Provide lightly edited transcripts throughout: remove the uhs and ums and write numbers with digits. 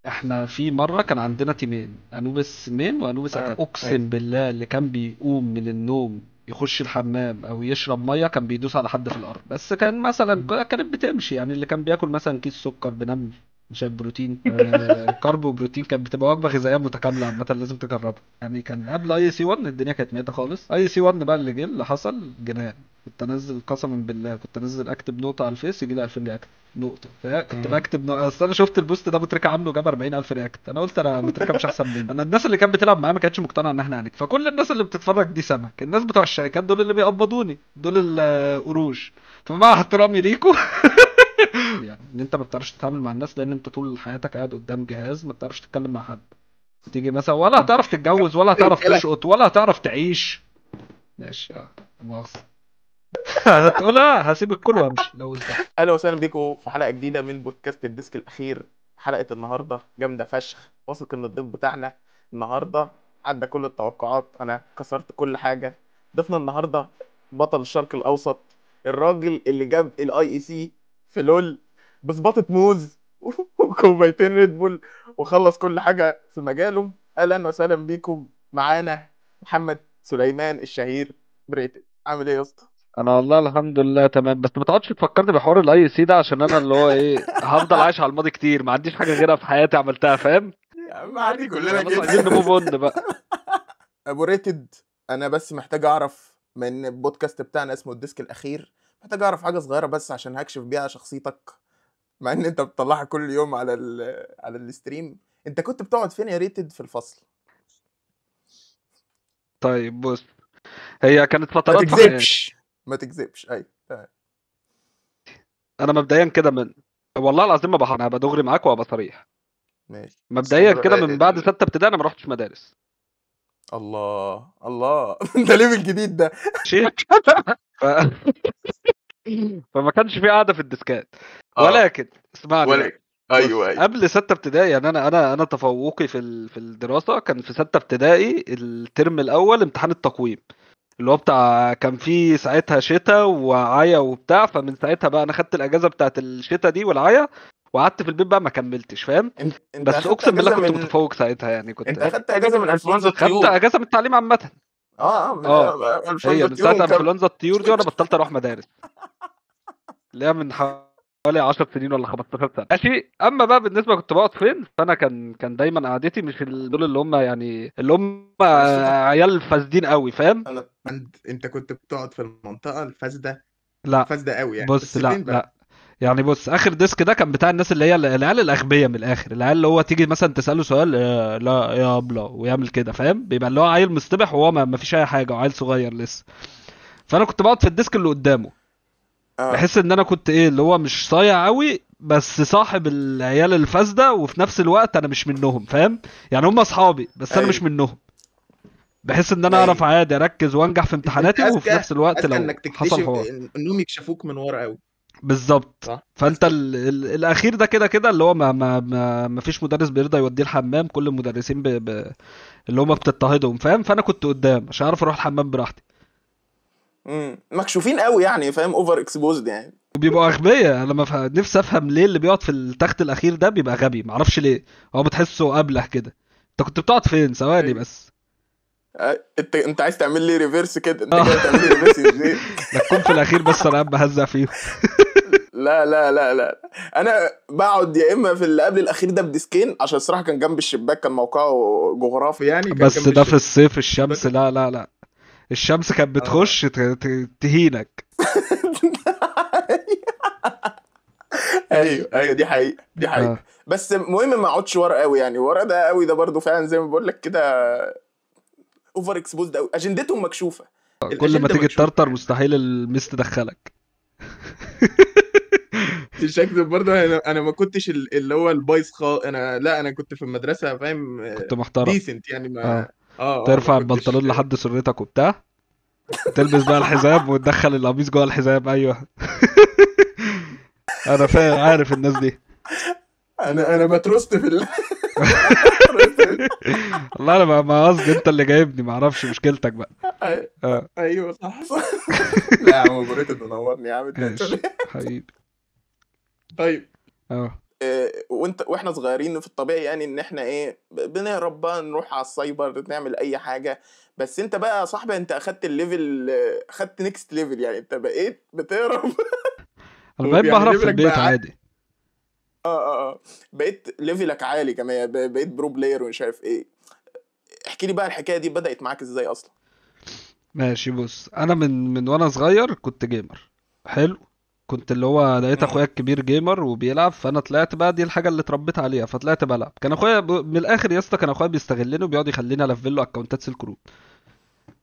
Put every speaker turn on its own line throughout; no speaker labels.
احنا في مره كان عندنا تيمين، انوبis مين وانوبis اكاديمي.
ايوه.
اقسم بالله اللي كان بيقوم من النوم يخش الحمام او يشرب ميه كان بيدوس على حد في الارض. بس كان مثلا كانت بتمشي يعني، اللي كان بياكل مثلا كيس سكر بنم، شايف بروتين كارب وبروتين، كانت بتبقى وجبه غذائيه متكامله عامه، لازم تجربها يعني. كان قبل اي سي 1 الدنيا كانت ميته خالص. اي سي 1 بقى اللي جه اللي حصل جنان. كنت انزل قسما بالله، كنت انزل اكتب نقطه على الفيس يجي لي 2000 رياكت نقطة. كنت
مم.
بكتب اصل انا شفت البوست ده متركة عامله جاب 40,000 رياكت، انا قلت انا متركة مش احسن مني. انا الناس اللي كانت بتلعب معايا ما كانتش مقتنعة ان احنا هنك، فكل الناس اللي بتتفرج دي سمك، الناس بتوع الشركات دول اللي بيقبضوني دول القروش. فمع احترامي ليكوا يعني ان انت ما بتعرفش تتعامل مع الناس، لان انت طول حياتك قاعد قدام جهاز، ما بتعرفش تتكلم مع حد. تيجي مثلا ولا
طب
هتعرف تتجوز ولا هتعرف
رجاله.
تشقط ولا هتعرف تعيش. ماشي مؤاخذة. هتقولها هسيب الكل وامشي لو ازدحم.
اهلا وسهلا بيكم في حلقه جديده من بودكاست الديسك الاخير. حلقه النهارده جامده فشخ، واثق ان الضيف بتاعنا النهارده عدى كل التوقعات، انا كسرت كل حاجه. ضيفنا النهارده بطل الشرق الاوسط، الراجل اللي جاب الاي اي سي في لول بسباطه موز وكوبايتين ريد بول، وخلص كل حاجه في مجاله. اهلا وسهلا بيكم معانا محمد سليمان الشهير بريتد. عامل ايه يا اسطى؟
انا والله الحمد لله تمام، بس ما تقعدش تفكرني بحوار الاي سي ده، عشان انا اللي هو ايه هفضل عايش على الماضي كتير، ما عنديش حاجه غيرها في حياتي عملتها، فاهم؟
يا عم عادي كلنا
خلاص
كده.
عايزين نموف اون بقى.
ابو ريتد، انا بس محتاج اعرف من البودكاست بتاعنا اسمه الديسك الاخير، محتاج اعرف حاجه صغيره بس عشان هكشف بيها شخصيتك، مع ان انت بتطلعها كل يوم على على الستريم. انت كنت بتقعد فين يا ريتد في الفصل؟
طيب بص، هي كانت
ما
فترات في حياتي.
تكذبش، ما تكذبش. ايوه تمام.
انا مبدئيا كده والله العظيم ما بحر، انا هبقى دغري معاك وهبقى صريح.
ماشي.
مبدئيا كده من بعد سته ابتدائي انا ما رحتش مدارس.
الله الله ده ليفل جديد ده.
ماشي. ف... فما كانش في قاعده في الديسكات.
اه.
ولكن اسمعني
ولا.
بقى.
ايوه
بص
ايوه.
قبل ستة ابتدائي يعني، انا تفوقي في الدراسة كان في ستة ابتدائي الترم الاول امتحان التقويم، اللي هو بتاع كان في ساعتها شتاء وعيا وبتاع، فمن ساعتها بقى انا خدت الاجازة بتاعت الشتاء دي والعيا، وقعدت في البيت بقى ما كملتش، فاهم؟
انت
بس
اخدت
اقسم بالله
اجازه
كنت
من،
متفوق ساعتها يعني،
انت
كنت
اخدت اجازه من انفلونزا
خدت
الطيور.
اجازة من التعليم عامة.
اه من
اه، هي
انفلونزا
من
الطيور
ساعة
ومكمل.
انفلونزا الطيور دي وانا بطلت اروح مدارس، اللي هي من حوالي 10 سنين ولا 15 سنه. ماشي. اما بقى بالنسبه كنت بقعد فين، فانا كان دايما قعدتي مش دول اللي هم يعني اللي هم
انا صوتك.
عيال فاسدين قوي، فاهم؟
انت كنت بتقعد في المنطقه الفاسده،
لا
فاسده قوي يعني،
بص،
بس
لا
فين بقى؟
لا، يعني بص اخر ديسك ده كان بتاع الناس اللي هي العيال الاغبياء من الاخر، العيال اللي هو تيجي مثلا تساله سؤال لا يا ابله ويعمل كده، فاهم؟ بيبقى اللي هو عيل مصطبح وهو ما فيش اي حاجه وعيل صغير لسه. فانا كنت بقعد في الديسك اللي قدامه،
اه.
بحس ان انا كنت ايه اللي هو مش صايع قوي بس صاحب العيال الفاسده، وفي نفس الوقت انا مش منهم، فاهم؟ يعني هم اصحابي بس انا مش
ايوه
منهم. بحس ان انا اعرف
ايوه.
عادي اركز وانجح في
انت
امتحاناتي، وفي
اذكى،
نفس الوقت
اذكى
لو
انك
حصل
تكتشف
حوار.
انهم يكشفوك من ورا قوي.
بالظبط.
صح.
فانت
اذكى.
الاخير ده كده كده اللي هو ما فيش مدرس بيرضى يوديه الحمام، كل المدرسين اللي هم بتضطهدهم، فاهم؟ فانا كنت قدام عشان اعرف اروح الحمام براحتي.
مكشوفين قوي يعني، فاهم؟ اوفر اكسبوزد يعني.
وبيبقوا اغبياء، انا نفسي افهم ليه اللي بيقعد في التخت الاخير ده بيبقى غبي، معرفش ليه. هو بتحسه ابله كده. انت كنت بتقعد فين؟ ثواني
ايوه.
بس.
انت عايز تعمل لي ريفيرس كده؟ انت
اه.
كده بتعمل لي ريفيرس ازاي؟
لا تكون في الاخير بس انا قاعد بهزق فيهم.
لا لا لا لا، انا بقعد يا اما في اللي قبل الاخير ده بديسكين، عشان الصراحه كان جنب الشباك، كان موقعه جغرافي يعني، كان
بس
جنب
ده في الصيف
الشباك.
الشمس، لا لا لا، الشمس كانت
اه.
بتخش تهينك.
ايوه ايوه، دي حقيقه دي
اه.
حقيقه. بس المهم ما اقعدش ورا قوي يعني، ورا ده قوي ده برضو فعلا زي ما بقول لك كده، اوفر اكسبوزد قوي، اجندتهم مكشوفه.
كل ما
الاجنده
تيجي
مكشوفه
تطرطر
يعني.
مستحيل المس تدخلك.
مش هكذب برضه، انا ما كنتش اللي هو البايظ خالص، انا لا، انا كنت في المدرسه فاهم،
كنت محترم.
ديسنت يعني،
اه،
ما ما
ترفع
كنتش.
البنطلون لحد سرتك وبتاع، وتلبس بقى الحزام وتدخل القميص جوه الحزام، ايوه. انا فاهم، عارف الناس دي.
انا بترست في بترست
والله انا ما قصدي، انت اللي جايبني، ما اعرفش مشكلتك بقى. اه.
ايوه صح صح. لا يا عم، بريت تنورني يا عم، انت هتقول
ماشي
إيه؟
حبيبي.
طيب.
اه.
واحنا صغيرين في الطبيعي يعني ان احنا ايه بنهرب بقى نروح على السايبر نعمل اي حاجه. بس انت بقى يا صاحبي انت اخدت الليفل، اخدت نيكست ليفل، يعني انت بقيت بتهرب.
انا بقيت
يعني
بهرب في
ليفلك
البيت
بقى عالي.
عادي.
بقيت ليفلك عالي كمان، بقيت برو بلاير ومش عارف ايه. احكي لي بقى الحكايه دي بدأت معاك ازاي اصلا؟
ماشي، بص، انا من وانا صغير كنت جيمر. حلو. كنت اللي هو لقيت اخويا
امم.
الكبير جيمر وبيلعب، فانا طلعت بقى دي الحاجه اللي اتربيت عليها، فطلعت بلعب. كان اخويا من الاخر يا اسطى، كان اخويا بيستغلني وبيقعد يخليني الفل له اكونتات سلك رود.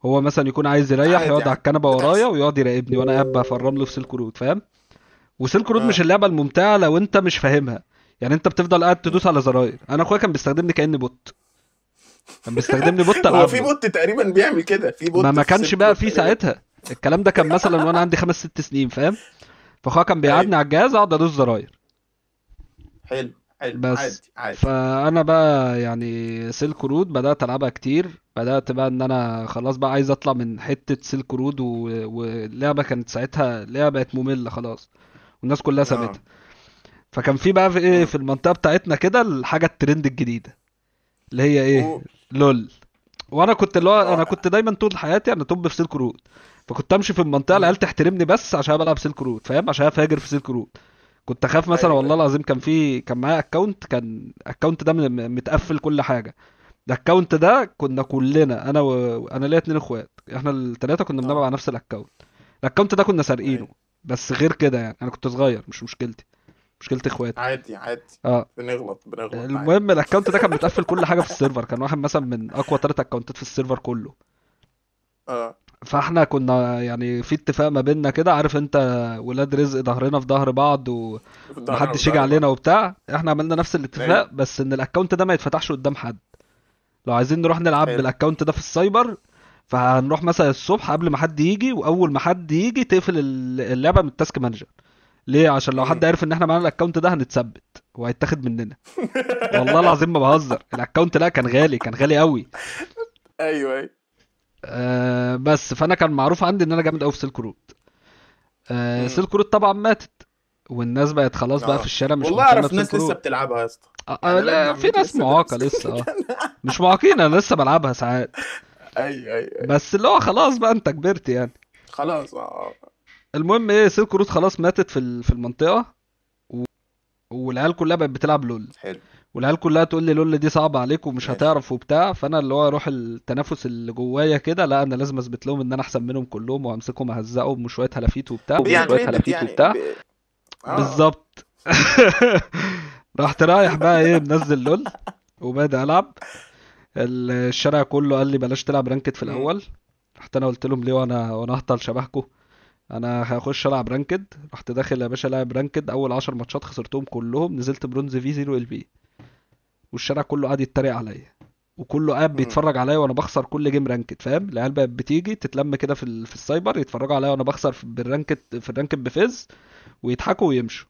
هو مثلا يكون عايز يريح
عادي
يقعد على
عادي
الكنبه ورايا
بتحصل.
ويقعد يراقبني وانا قاعد بفرم له في سلك رود، فاهم؟ وسلك رود مش
اه.
اللعبه الممتعه لو انت مش فاهمها. يعني انت بتفضل قاعد
مم.
تدوس على زراير. انا اخويا كان بيستخدمني كاني بوت. كان بيستخدمني بوت
هو
العب
في
له.
بوت تقريبا بيعمل كده، في
ما
بوت في
كانش
السلك
بقى
رود
في
تقريبا.
ساعتها. الكلام ده كان مثلا وانا عندي 5 6 سنين، فاهم؟ فاخويا كان
ايوه.
بيقعدني على الجهاز اقعد ادوس زراير.
حلو حلو،
بس.
عادي عادي.
فانا بقى يعني سيلك رود بدات العبها كتير. بدات بقى ان انا خلاص بقى عايز اطلع من حته سيلك رود واللعبه كانت ساعتها اللعبه بقت ممله خلاص، والناس كلها
اه.
سابتها. فكان في بقى في ايه
امم.
في المنطقه بتاعتنا كده الحاجه الترند الجديده اللي هي ايه؟
قول.
لول. وانا كنت اللي هو انا
اه.
كنت دايما طول حياتي انا توب في سيلك رود. فكنت امشي في المنطقه
امم.
العيال تحترمني بس عشان بلعب سيلك رود، فاهم؟ عشان أنا فاجر في سيلك رود. كنت اخاف مثلا،
ايوه
والله
ايوه.
العظيم كان معايا اكونت، كان الاكونت ده متقفل كل حاجه. الاكونت ده كنا كلنا انا ليا 2 اخوات، احنا الثلاثه كنا بنلعب
اه.
على نفس الاكونت. الاكونت ده كنا سارقينه.
ايوه.
بس غير كده يعني انا كنت صغير، مش مشكلتي. مشكلتي اخواتي.
عادي عادي.
اه.
بنغلط عادي.
المهم الاكونت ده كان متقفل كل حاجه في السيرفر، كان واحد مثلا من اقوى 3 اكونتات في السيرفر كله.
اه.
فاحنا كنا يعني في اتفاق ما بيننا كده، عارف انت؟ ولاد رزق ظهرنا في ظهر بعض
في ظهرنا في
ومحدش يجي
ظهر بعض.
علينا وبتاع. احنا عملنا نفس
ايوه.
الاتفاق، بس ان الاكونت ده ما يتفتحش قدام حد. لو عايزين نروح نلعب
حلو.
بالاكونت ده في السايبر، فهنروح مثلا الصبح قبل ما حد يجي، واول ما حد يجي تقفل اللعبه من التاسك مانجر. ليه؟ عشان لو حد
امم.
عرف ان احنا معانا الاكونت ده هنتثبت وهيتاخد مننا. والله العظيم ما بهزر، الاكونت لا كان غالي، كان غالي قوي.
ايوه ايوه.
بس فانا كان معروف عندي ان انا جامد قوي في سيلك رود.
امم.
سيلك رود طبعا ماتت، والناس بقت خلاص بقى في
اه.
الشارع مش
والله
مهتمه
اعرف
بسيلك
ناس لسه
رود.
بتلعبها يا اسطى. يعني الواد ابن
لا، في
عمتي
ناس
لسه بيلعب
معاقه
سلك
لسه، اه.
رود.
مش معاقين، انا لسه بلعبها ساعات.
ايوه ايوه ايوه.
بس اللي هو خلاص بقى انت كبرت يعني.
خلاص
المهم ايه، سيلك رود خلاص ماتت في المنطقه. والعيال كلها بقت بتلعب لول.
حلو.
والعيال كلها تقول لي لول دي صعبه عليك ومش
ماشي.
هتعرف وبتاع. فانا اللي هو اروح التنافس اللي جوايا كده، لا انا لازم اثبت لهم ان انا احسن منهم كلهم، وامسكهم اهزقهم وشويه هلافيت وبتاع
يعني
وشويه
ترندت
هلافيت
يعني
وبتاع.
اه.
بالظبط. رحت رايح بقى ايه منزل لول وبادئ العب. الشارع كله قال لي بلاش تلعب رانكد في
امم.
الاول. رحت انا قلت لهم ليه وانا هطل شبهكم؟ انا هخش العب رانكد. رحت داخل يا باشا لعب رانكد، اول 10 ماتشات خسرتهم كلهم، نزلت برونز في 0 ال بي. والشارع كله قاعد يتريق عليا، وكله قاعد
امم.
بيتفرج عليا وانا بخسر كل جيم رانكد، فاهم؟ العيال بقت بتيجي تتلم كده في السايبر يتفرجوا عليا وانا بخسر في الرانكد بفيز، ويضحكوا ويمشوا.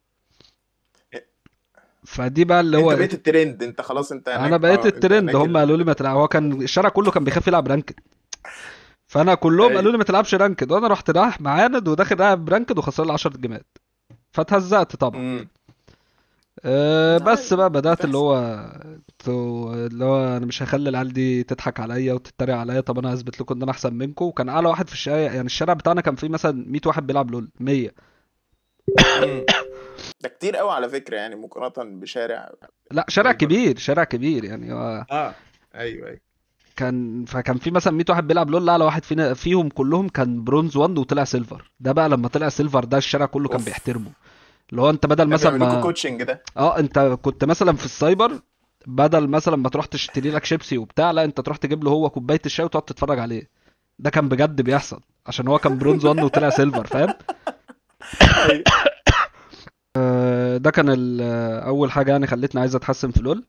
فدي بقى اللي
انت
هو
بقيت الترند، انت خلاص انت
انا
هناك،
بقيت
انت
الترند.
هناك
هم قالوا لي ما تلعب، هو كان الشارع كله كان بيخاف يلعب رانكد. فانا كلهم قالوا
ايوه.
لي ما تلعبش رانكد، وانا رحت رايح معاند وداخل لاعب رانكد وخسر لي 10 جيمات. فاتهزقت طبعا.
امم.
بس
عادي
بقى بدأت اللي
بتحصل.
هو اللي هو انا مش هخلي العيال دي تضحك عليا وتتريق عليا. طب انا هثبت لكم ان انا احسن منكم. وكان اعلى واحد في الشارع، يعني الشارع بتاعنا كان فيه مثلا 100 واحد بيلعب لول، 100.
امم. ده كتير قوي على فكرة، يعني مقارنة بشارع
لا، شارع
سايبر.
كبير، شارع كبير يعني هو.
اه. ايوه ايوه.
فكان في مثلا 100 واحد بيلعب لول، اعلى واحد فيهم كلهم كان برونز 1 وطلع سيلفر. ده بقى لما طلع سيلفر ده الشارع كله كان
اوف.
بيحترمه. اللي هو انت بدل
ده
مثلا
بيعمل لكم
ما
كوتشنج ده؟
انت كنت مثلا في السايبر، بدل مثلا ما تروح تشتري لك شيبسي وبتاع، لا انت تروح تجيب له هو كوبايه الشاي وتقعد تتفرج عليه. ده كان بجد بيحصل عشان هو كان برونز 1 وطلع سيلفر، فاهم؟
ايوه.
ده كان اول حاجه يعني خلتني عايز اتحسن في لول.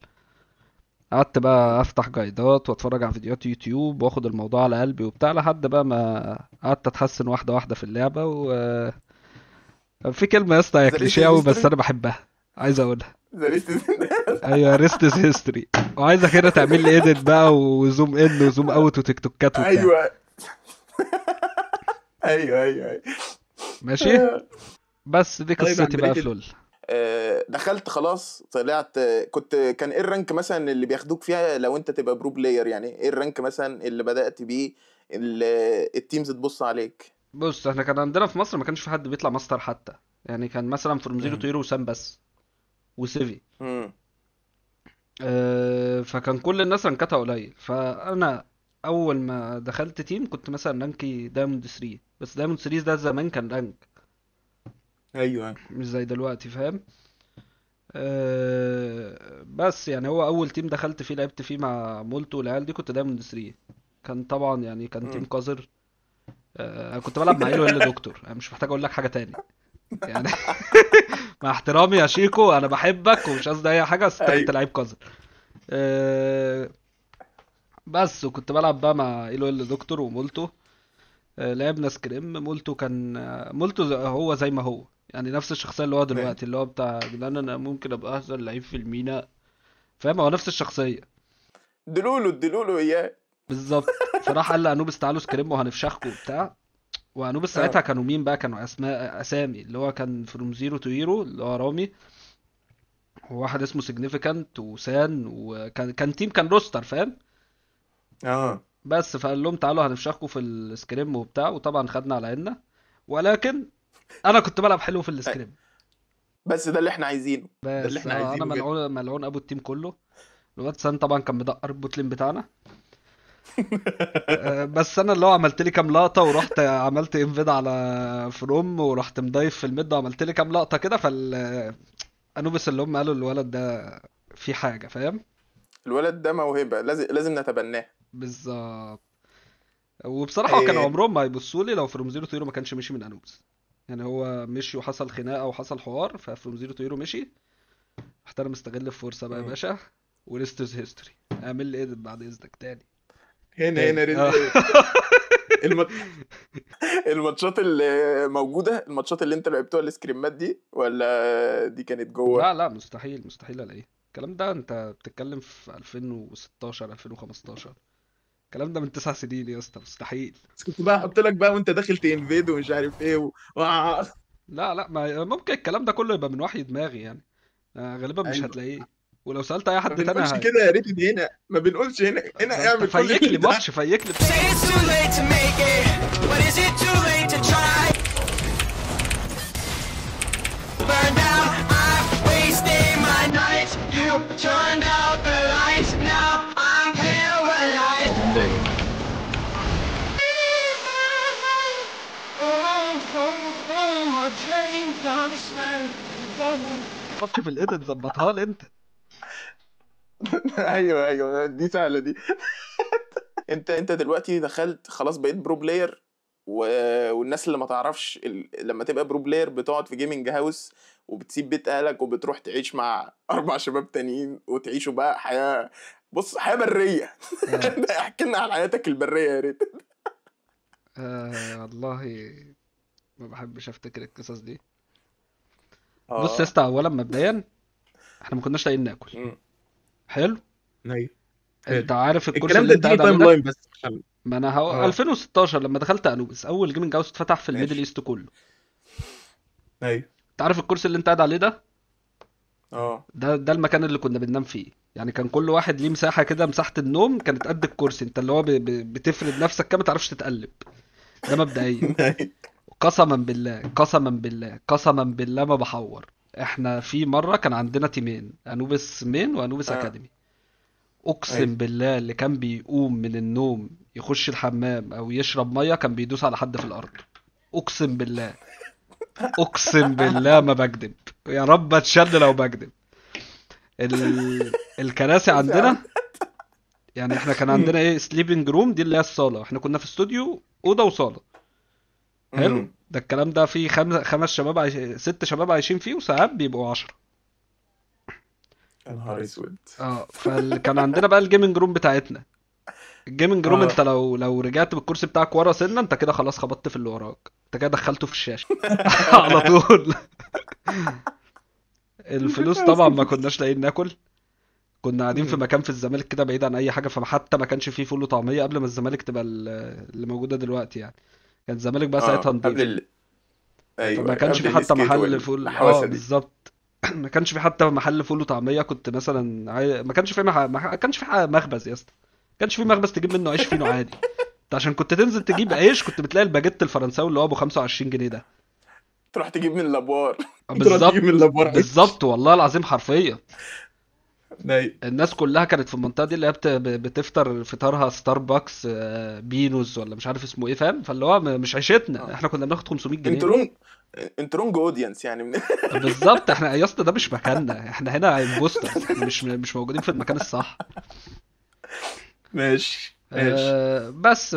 قعدت
امم.
بقى افتح جايدات واتفرج على فيديوهات يوتيوب واخد الموضوع على قلبي وبتاع، لحد بقى ما قعدت اتحسن واحده واحده في اللعبه. في كلمه يا اسطى هي
ذا ريست
كليشيه
از
قوي بس
هيستوري.
انا بحبها، عايز اقولها.
ذا ريست از
ايوه، ريست از هيستوري. وعايزك كده تعمل لي ايديت بقى وزوم ان وزوم اوت وتيك توكات وبتاع.
ايوه ايوه ايوه ايوه.
ماشي. بس دي
طيب يا عم
قصتي بقى في
ريتد،
لول.
دخلت خلاص طلعت، كان ايه الرانك مثلا اللي بياخدوك فيها لو انت تبقى برو بلاير؟ يعني ايه الرانك مثلا اللي بدأت بيه التيمز تبص عليك؟
بص احنا كان عندنا في مصر ما كانش في حد بيطلع ماستر حتى. يعني كان مثلا فروم زيرو
مم.
تو هيرو وسام بس، وسيفي.
مم.
فكان كل الناس رانكاتها قليل. فانا اول ما دخلت تيم كنت مثلا رانكي دايموند 3. بس دايموند 3 ده زمان كان رانك،
ايوه.
مش زي دلوقتي، فاهم؟ بس يعني هو اول تيم دخلت فيه لعبت فيه مع مولتو والعيال دي كنت دايموند 3. كان طبعا يعني كان تيم
مم.
قذر. كنت بلعب مع ايلو هيل دكتور، انا مش محتاج اقول لك حاجه تاني يعني. مع احترامي يا شيكو، انا بحبك ومش قصدي اي حاجه، بس انت كنت
ايوه.
لعيب قذر. أه بس وكنت بلعب بقى مع ايلو هيل دكتور ومولتو. لعبنا سكريم. مولتو كان هو زي ما هو، يعني نفس الشخصيه اللي هو
أيوة.
دلوقتي، اللي هو بتاع جدعان انا ممكن ابقى احسن لعيب في المينا، فاهم؟ هو نفس الشخصيه
اديله اياه.
بالظبط. فراح قال لانوبس تعالوا سكريم وهنفشخكوا وبتاع. وانوبس ساعتها
اه.
كانوا مين بقى؟ كانوا اسامي اللي هو كان فروم زيرو تو هيرو اللي هو رامي، وواحد اسمه سيجنيفيكانت وسان، وكان تيم كان روستر، فاهم؟
اه.
بس فقال لهم تعالوا هنفشخكوا في السكريم وبتاع، وطبعا خدنا على عيننا. ولكن انا كنت بلعب حلو في
أي.
السكريم.
بس ده اللي احنا عايزينه، ده اللي
بس
احنا
انا
عايزينه جدا.
ملعون ملعون ابو التيم كله. الواد سان طبعا كان مدقر البوتلين بتاعنا. بس انا اللي هو عملت لي كام لقطه، ورحت عملت انفيد على فروم، ورحت مضيف في الميد وعملت لي كام لقطه كده. انوبس اللي هم قالوا الولد ده في حاجه، فاهم؟
الولد ده موهبة، لازم نتبناه.
بالظبط. وبصراحه هو كان
إيه.
عمرهم ما هيبصوا لي لو فروم زيرو تو هيرو ما كانش مشي من انوبس. يعني هو مشي وحصل خناقه وحصل حوار، ففروم زيرو تو هيرو مشي. رحت انا مستغل الفرصه بقى يا
مم.
باشا، وريستوز هيستوري. اعمل لي ايه بعد اذنك تاني؟
هنا
تاني
الم... الماتشات اللي موجودة، الماتشات اللي انت لعبتوها السكريمات دي، ولا دي كانت جوه؟
لا لا، مستحيل مستحيل الاقيه. الكلام ده انت بتتكلم في 2016 2015. الكلام ده من 9 سنين يا اسطى، مستحيل.
بس كنت بقى احط لك بقى وانت داخل تنفيد ومش عارف ايه
لا لا، ما ممكن الكلام ده كله يبقى من وحي دماغي يعني. غالبا مش
ايوه.
هتلاقيه. ولو سألت اي
ما
حد تاني
بنقولش كده يا ريت، هنا ما بنقولش، هنا
ده انت
اعمل كل
فيك لي
اللي
ماتش،
ده.
فيك لي
Say it's too late to make it, but is it too late to try? Burned out, I'm wasting my nights. You turned out the lights, now I'm paralyzed.
ماتش في الايديت ظبطها لي انت.
ايوه ايوه، دي سهله دي. انت دلوقتي دخلت خلاص بقيت برو بلاير، و... والناس اللي ما تعرفش لما تبقى برو بلاير بتقعد في جيمنج هاوس، وبتسيب بيت اهلك وبتروح تعيش مع 4 شباب تانيين، وتعيشوا بقى حياه، بص، حياه بريه.
اه
احكي لنا عن حياتك البريه يا ريت.
والله ما بحبش افتكر القصص دي. بص يا
اه.
اسطى، اولا مبدئيا احنا ما كناش لاقيين ناكل.
امم.
حلو.
ايوه.
انت
حلو.
عارف الكرسي
الكلام
اللي
ده
انت
اديني
قاعد عليه
تايم
ده؟
لاين بس عشان.
ما انا
اه.
2016 لما دخلت انوبis اول جيمنج هاوس اتفتح في الميدل
ماشي.
ايست كله.
ايوه.
انت عارف الكرسي اللي انت قاعد عليه ده؟
اه.
ده المكان اللي كنا بننام فيه. يعني كان كل واحد ليه مساحة كده، مساحة النوم كانت قد الكرسي. انت اللي هو بتفرد نفسك كده ما تعرفش تتقلب. ده مبدئيا.
أيوة.
قسما بالله قسما بالله قسما بالله ما بحور. احنا في مرة كان عندنا تيمين، انوبis مين وانوبis
اه.
اكاديمي. اقسم
ايوه.
بالله اللي كان بيقوم من النوم يخش الحمام او يشرب مية كان بيدوس على حد في الارض. اقسم بالله. اقسم بالله ما بكذب. يا رب اتشل لو بكذب. الكراسي
بس يا عم.
عندنا، يعني احنا كان عندنا ايه سليبنج روم دي اللي هي الصالة. احنا كنا في استوديو اوضة وصالة. حلو.
امم.
ده الكلام ده فيه 5 شباب 6 شباب عايشين فيه، وساعات بيبقوا 10.
يا نهار اسود.
فكان عندنا بقى الجيمنج روم بتاعتنا. الجيمنج روم انت
اه.
لو رجعت بالكرسي بتاعك ورا سنة انت كده خلاص خبطت في اللي وراك، انت كده دخلته في الشاشة على طول. الفلوس طبعا ما كناش لاقيين ناكل. كنا قاعدين في
مم.
مكان في الزمالك كده بعيد عن اي حاجة، فحتى ما كانش فيه فول وطعمية قبل ما الزمالك تبقى اللي موجودة دلوقتي يعني. كان الزمالك بقى ساعتها
اه.
نضيفة.
ايوه
فما
ايوه،
كانش
قبل
في حتى
السكيت
محل فول،
والحوسه دي.
بالظبط. ما كانش في حتى محل فول وطعميه. كنت مثلا ما كانش في ما كانش في مخبز يا اسطى. ما كانش في مخبز تجيب منه عيش فينو عادي. انت عشان كنت تنزل تجيب عيش كنت بتلاقي الباجيت الفرنساوي اللي هو ابو 25 جنيه ده.
تروح تجيب من الابوار. تروح تجيب من
بالظبط
الابوار عيش.
بالظبط والله العظيم حرفيا.
ناي.
الناس كلها كانت في المنطقه دي اللي هي بتفطر فطارها ستاربكس، بينوز ولا مش عارف اسمه ايه، فاهم؟ فاللي هو مش عيشتنا، احنا كنا بناخد 500 جنيه
انتوا رونج انتوا رونج اودينس يعني من...
بالظبط. احنا يا اسطى ده مش مكاننا، احنا هنا امبوسترز، احنا مش موجودين في المكان الصح.
ماشي ماشي.
بس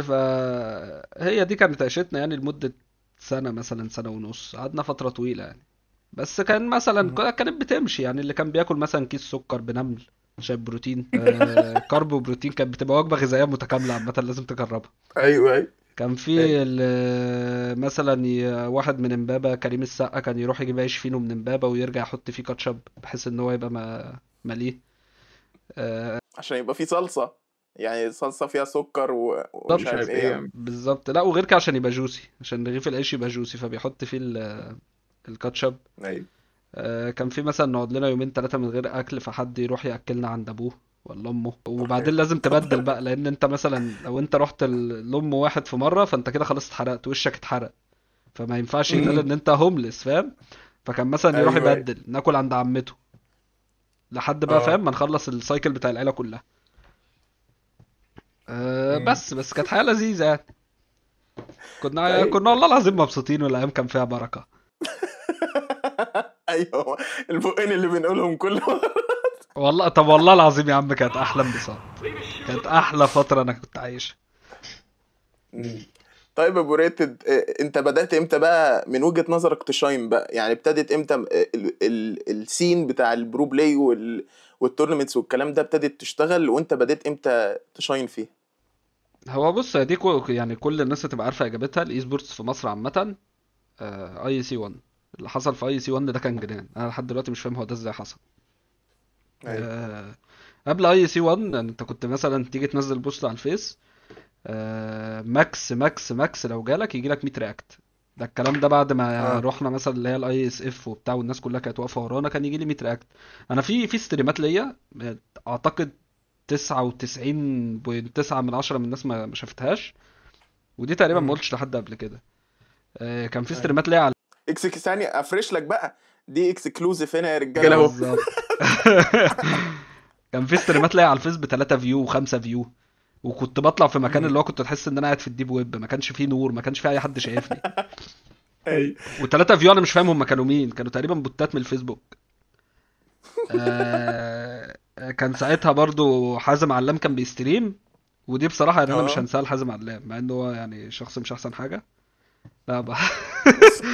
هي دي كانت عيشتنا يعني لمدة سنة مثلا، سنة ونص، قعدنا فترة طويلة يعني. بس كان مثلا كانت بتمشي يعني. اللي كان بياكل مثلا كيس سكر بنمل شايف بروتين، كارب وبروتين، كانت بتبقى وجبة غذائية متكاملة عامة لازم تجربها.
ايوه ايوه.
كان في مثلا واحد من امبابة كريم السقا كان يروح يجيب عيش فينو من امبابة ويرجع يحط فيه كاتشب بحيث ان هو يبقى مليه.
عشان يبقى في صلصة، يعني صلصة فيها سكر ومش
بالظبط
عارف ايه يعني.
بالظبط. لا وغير كده عشان يبقى جوسي، عشان رغيف العيش يبقى جوسي فبيحط فيه الكاتشب.
ايوه.
كان في مثلا نقعد لنا يومين ثلاثة من غير أكل فحد يروح يأكلنا عند أبوه ولا أمه،
اوكي.
وبعدين لازم تبدل بقى، لأن أنت مثلا لو أنت رحت لأم واحد في مرة فأنت كده خلاص اتحرقت، وشك اتحرق، فما ينفعش يتقال إن أنت هوملس، فاهم؟ فكان مثلا يروح
ايوه ايوه.
يبدل ناكل عند عمته لحد بقى، فاهم،
اه.
ما نخلص السايكل بتاع العيلة كلها.
مم.
بس كانت حياة لذيذة يعني. كنا
طيب.
كنا والله العظيم مبسوطين، والأيام كان فيها بركة.
ايوه، البقين اللي بنقولهم كل مرة.
والله طب والله العظيم يا عم كانت أحلى انبساط، كانت أحلى فترة أنا كنت عايشها.
مم. طيب يا ابو ريتد، انت بدأت امتى بقى من وجهة نظرك تشاين بقى؟ يعني ابتدت امتى السين بتاع البرو بلاي والتورنمنتس والكلام ده ابتدت تشتغل، وانت بدأت امتى تشاين فيه؟
هو بص، هي دي يعني كل الناس هتبقى عارفة إجابتها. الإي سبورتس في مصر عامة أي سي 1، اللي حصل في أي سي 1 ده كان جنان. أنا لحد دلوقتي مش فاهم هو ده إزاي حصل.
ايوه.
آه، قبل أي سي 1 أنت كنت مثلا تيجي تنزل بوست على الفيس، ماكس ماكس ماكس لو جالك يجي لك 100 رياكت. ده الكلام ده بعد ما
اه.
رحنا مثلا اللي هي الاي اس اف وبتاع والناس كلها كانت واقفه ورانا، كان يجي لي 100 رياكت. انا في ستريمات ليا اعتقد 99.9 من 10 من الناس ما شافتهاش، ودي تقريبا ما
مم.
قلتش لحد قبل كده. كان في
ايوه.
ستريمات ليا على
ثانية افرش لك بقى، دي اكسكلوزيف هنا يا رجاله اهو.
بالظبط. كان في ستريمات ليا على الفيس ب3 فيو و5 فيو، وكنت بطلع في مكان
مم.
اللي هو كنت تحس ان انا قاعد في الديب ويب، ما كانش فيه نور، ما كانش فيه اي حد شايفني.
ايوه.
و3 فيو انا مش فاهم هم كانوا مين، كانوا تقريبا بوتات من الفيسبوك. كان ساعتها برضو حازم علام كان بيستريم، ودي بصراحة يعني انا مش
اه.
هنساها لحازم علام مع انه هو يعني شخص مش احسن حاجة. لا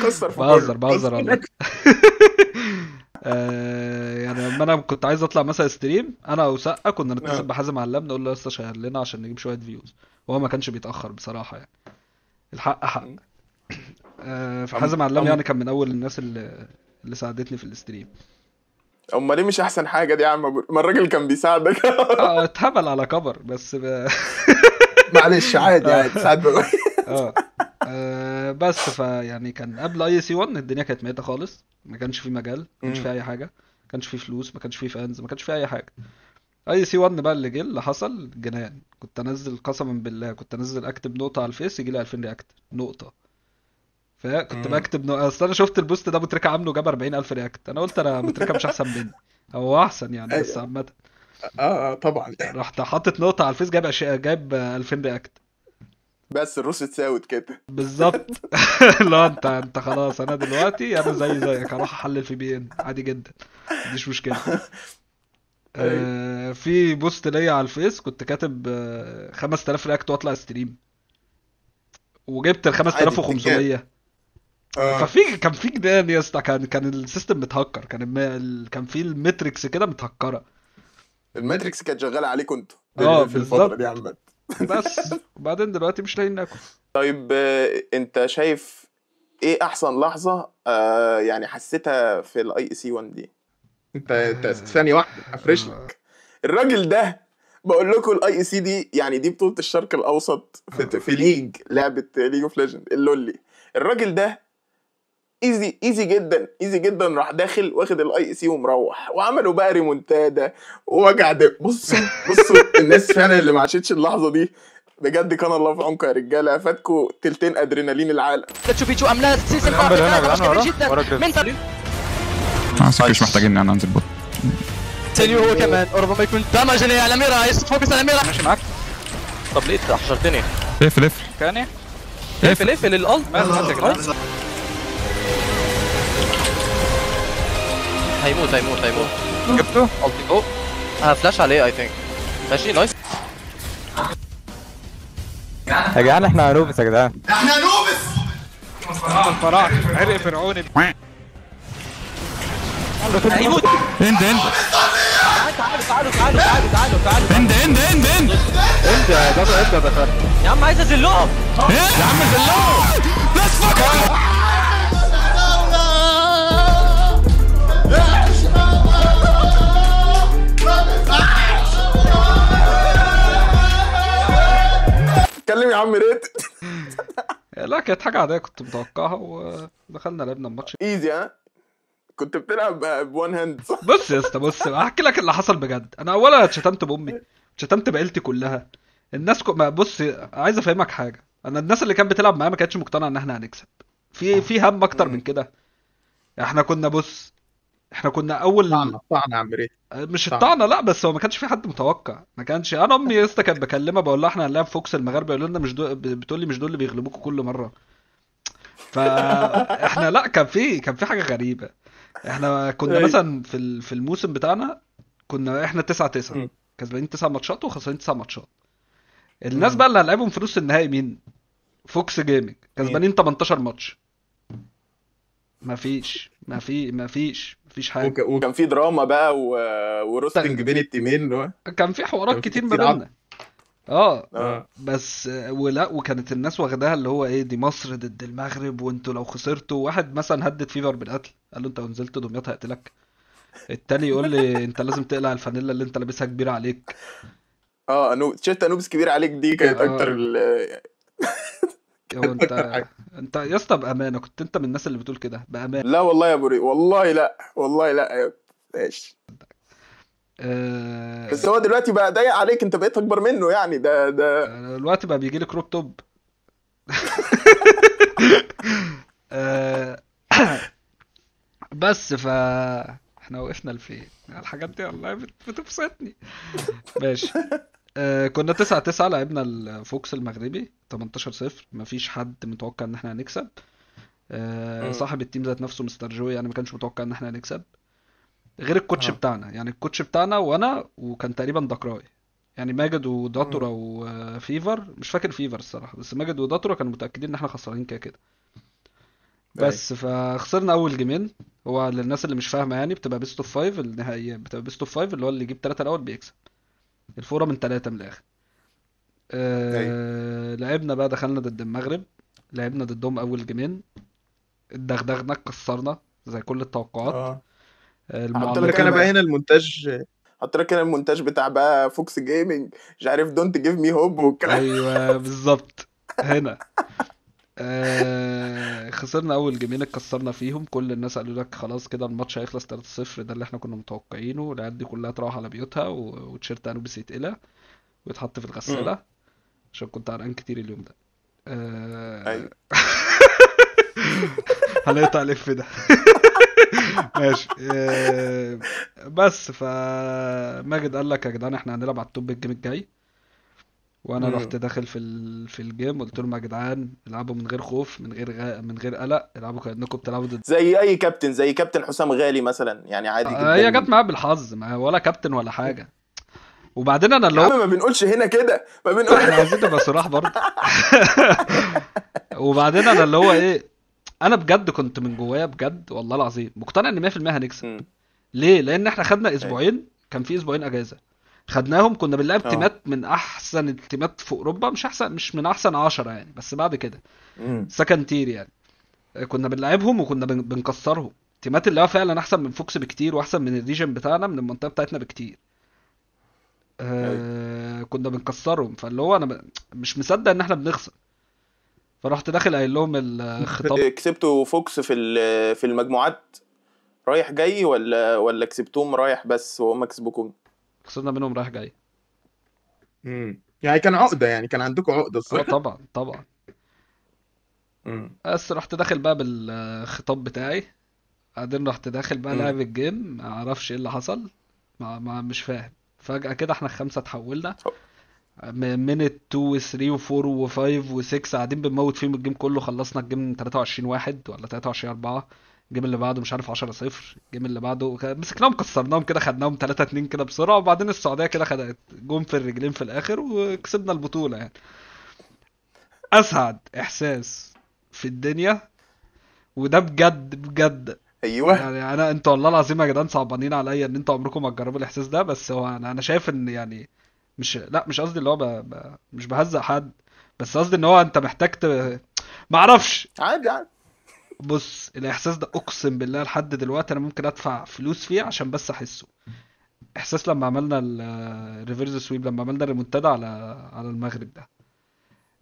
كسر في
بهزر
كله،
بهزر
كسر
والله.
لك.
يعني لما انا كنت عايز اطلع مثلا ستريم انا وسقا كنا نتصل
اه.
بحازم علام نقول له يا اسطى شير لنا عشان نجيب شوية فيوز، وهو ما كانش بيتأخر بصراحة يعني، الحق حق.
مم.
فحازم علام يعني كان من اول الناس اللي ساعدتني في الاستريم.
امال ليه مش احسن حاجه دي يا عم ما الراجل كان بيساعدك.
اتهبل على كبر بس
معلش عادي
اه
عادي ساعات بقى.
اه بس يعني كان قبل اي سي 1 الدنيا كانت ميتة خالص، ما كانش في مجال، ما كانش في
مم.
اي حاجة، ما كانش في فلوس، ما كانش في فانز، ما كانش في اي حاجة. اي سي 1 بقى اللي جه اللي حصل جنان. كنت انزل قسما بالله، كنت انزل اكتب نقطة على الفيس يجي لي 2000 رياكت نقطة. فكنت
مم.
بكتب اصل انا شفت البوست ده متركة عامله جاب 40,000 رياكت، انا قلت انا متركة مش احسن مني، هو احسن يعني بس
ايوه.
عامة.
طبعا.
رحت حاطط نقطة على الفيس جايب 2000 رياكت.
بس الروس اتساوت كده.
بالظبط. لا انت خلاص، انا دلوقتي انا زيك هروح احلل في بي ان عادي جدا، مفيش مشكله.
ايوه.
في بوست ليا على الفيس كنت كاتب 5000 رياكت واطلع ستريم، وجبت ال
عادي بتنجان.
5500.
اه.
كان في جدال يا اسطى، كان السيستم متهكر، كان في المتركس كده متهكره.
الماتريكس كانت شغاله عليكم انتوا
اه
في الفتره دي
بالظبط.
عامه.
بس وبعدين دلوقتي مش لاقيين ناكل.
طيب، انت شايف ايه احسن لحظه يعني حسيتها في الاي سي 1 دي؟ انت
آه،
ثانيه واحده افرش
آه،
لك الراجل ده. بقول لكم الاي سي دي يعني دي بطوله الشرق الاوسط في ليج، لعبه ليج اوف ليجند اللولي. الراجل ده ايزي جدا ايزي جدا، راح داخل واخد الاي سي ومروح، وعملوا بقى ريمونتادا ووجع بصوا الناس فعلا اللي ما عاشتش اللحظه دي بجد كان الله في عونكم يا رجاله، فاتكوا تلتين ادرينالين العالم.
تشوفي شو عملات سيزن
الحمد لله انا
جدا
ورا
من
مش محتاجين ان انزل بوت.
تاني هو كمان وربما يكون دامج على ميرا، فوكس على ميرا.
ماشي معاك.
طب ليه حشرتني؟
اقفل
كاني
اقفل
اقفل الالت. هيموت
جبته.
التي فوق. فلاش عليه اي ثينك. ماشي نايس.
يا جدعان احنا انوبس يا جدعان.
الفراعنه عرق فرعوني.
هيموت.
اند
يا عم عايز ازلهم.
يا عم زلوه. ليتس فاك.
اتكلم يا عم ريت.
لا كانت حاجه عاديه كنت متوقعها، ودخلنا لعبنا الماتش.
ايزي ها، كنت بتلعب بوان هاند صح؟
بص يا اسطى، بص هحكي لك اللي حصل بجد. انا اولا اتشتمت بامي، اتشتمت بعيلتي كلها. الناس بص عايز افهمك حاجه، انا الناس اللي كانت بتلعب معايا ما كانتش مقتنعه ان احنا هنكسب. في هم اكتر من كده. احنا كنا احنا كنا اول
طعنا يا عم ريت.
مش
طبعا.
الطعنه، لا بس هو ما كانش في حد متوقع. ما كانش انا امي يا اسطى كانت بكلمها بقول لها احنا هنلعب فوكس المغاربه، يقولوا لنا مش دول، بتقول لي مش دول اللي بيغلبوكوا كل مره. فاحنا لا كان في حاجه غريبه. احنا كنا
أيوة.
مثلا في الموسم بتاعنا كنا احنا 9-9
مم.
كسبانين 9 ماتشات وخسرانين 9 ماتشات. الناس بقى اللي هنلعبهم في نص النهائي مين؟ فوكس جيمنج كسبانين 18 ماتش. مفيش حاجه.
وكان في دراما بقى وروستنج بين التيمين اللي هو
كان في حوارات
كان في
كتير ما
كتير
بيننا. اه
اه
بس ولا وكانت الناس واخداها اللي هو ايه، دي مصر ضد المغرب، وانتوا لو خسرتوا، واحد مثلا هدد فيفر بالقتل قال له انت لو نزلت دمياط هقتلك. التاني يقول لي انت لازم تقلع الفانيلا اللي انت لابسها كبيره عليك.
تيشيرت انوبس كبير عليك دي كانت
آه.
اكتر
هو انت يا اسطى بامانه كنت انت من الناس اللي بتقول كده بامانه؟
لا والله يا بوري، والله لا ماشي. بس هو دلوقتي بقى ضايق عليك، انت بقيت اكبر منه يعني. ده
الوقت بقى بيجي لي كروب توب. بس احنا وقفنا لفين؟ الحاجات دي والله بتبسطني. ماشي. كنا 9-9 لعبنا الفوكس المغربي 18-0. مفيش حد متوقع ان احنا هنكسب. صاحب التيم ذات نفسه مستر جو يعني ما كانش متوقع ان احنا هنكسب، غير الكوتش بتاعنا. يعني الكوتش بتاعنا وانا وكان تقريبا دكراي، يعني ماجد وداتورا وفيفر، مش فاكر فيفر الصراحه، بس ماجد وداتورا كانوا متاكدين ان احنا خسرانين كده. بس فخسرنا اول جيمين. هو للناس اللي مش فاهمه يعني بتبقى بيست اوف 5 النهائيه، بتبقى بيست اوف 5 اللي هو اللي يجيب 3 الاول بيكسب. الفوره من 3 من الاخر. لعبنا بقى، دخلنا ضد المغرب، لعبنا ضدهم اول جيمين، اتدغدغنا كسرنا زي كل التوقعات.
حط لك انا بقى هنا المونتاج، حط لك هنا المونتاج بتاع بقى فوكس جيمنج، مش عارف دونت جيف مي هوب والكلام.
ايوه بالظبط هنا. خسرنا اول جيمين اتكسرنا فيهم. كل الناس قالوا لك خلاص كده الماتش هيخلص 3-0، ده اللي احنا كنا متوقعينه. العيال دي كلها تروح على بيوتها وتيشيرت انوبيس يتقلع ويتحط في الغسالة عشان كنت عرقان كتير اليوم ده.
ايوه
هنقطع الف ده. ماشي. بس فماجد قال لك يا جدعان احنا هنلعب على التوب الجيم الجاي، وانا رحت داخل في الجيم قلت لهم يا جدعان العبوا من غير خوف، من غير قلق، العبوا كانكم بتلعبوا ضد
زي اي كابتن، زي كابتن حسام غالي مثلا، يعني عادي جدا.
هي جت معايا بالحظ، ما ولا كابتن ولا حاجه. وبعدين انا اللي هو
ما بنقولش هنا كده، ما بنقول
احنا عايزين نبقى صراح برضه. وبعدين انا اللي هو ايه، انا بجد كنت من جوايا بجد والله العظيم مقتنع ان 100% هنكسب. ليه؟ لان احنا خدنا اسبوعين، كان في اسبوعين اجازه خدناهم، كنا بنلعب تيمات من احسن التيمات في اوروبا، مش احسن، مش من احسن 10 يعني، بس بعد كده سكند تير يعني. كنا بنلعبهم وكنا بنكسرهم، تيمات اللي هو فعلا احسن من فوكس بكتير، واحسن من الريجن بتاعنا، من المنطقه بتاعتنا بكتير. كنا بنكسرهم. فاللي هو انا مش مصدق ان احنا بنخسر. فرحت داخل قايل لهم الخطاب.
كسبتوا فوكس في المجموعات رايح جاي ولا كسبتوهم رايح بس وهم كسبوكم؟
خسرنا منهم رايح جاي.
يعني كان عقدة، يعني كان عندكم عقدة
اه
الصراحة.
طبعا طبعا. بس رحت داخل بقى بالخطاب بتاعي، بعدين رحت داخل بقى لعب الجيم، ما اعرفش ايه اللي حصل، مش فاهم. فجأة كده احنا الخمسة اتحولنا من 2 و 3 و 4 و 5 و 6 قاعدين بنموت فيهم الجيم كله. خلصنا الجيم 23 واحد ولا 23 4. الجيم اللي بعده مش عارف 10 0. الجيم اللي بعده مسكناهم كسرناهم كده، خدناهم 3 2 كده بسرعة، وبعدين السعودية كده خدت جون في الرجلين في الاخر وكسبنا البطولة يعني. اسعد احساس في الدنيا، وده بجد بجد.
ايوه.
يعني انتوا والله العظيم يا جدعان صعبانين عليا ان انتوا عمركم ما تجربوا الاحساس ده، بس هو انا شايف ان يعني مش قصدي اللي هو مش بهزق حد، بس قصدي ان هو انت محتاج معرفش.
عادي عادي.
بص الاحساس ده اقسم بالله لحد دلوقتي انا ممكن ادفع فلوس فيه عشان بس احسه. احساس لما عملنا الريفرز سويب، لما عملنا الريمونتادا على المغرب ده،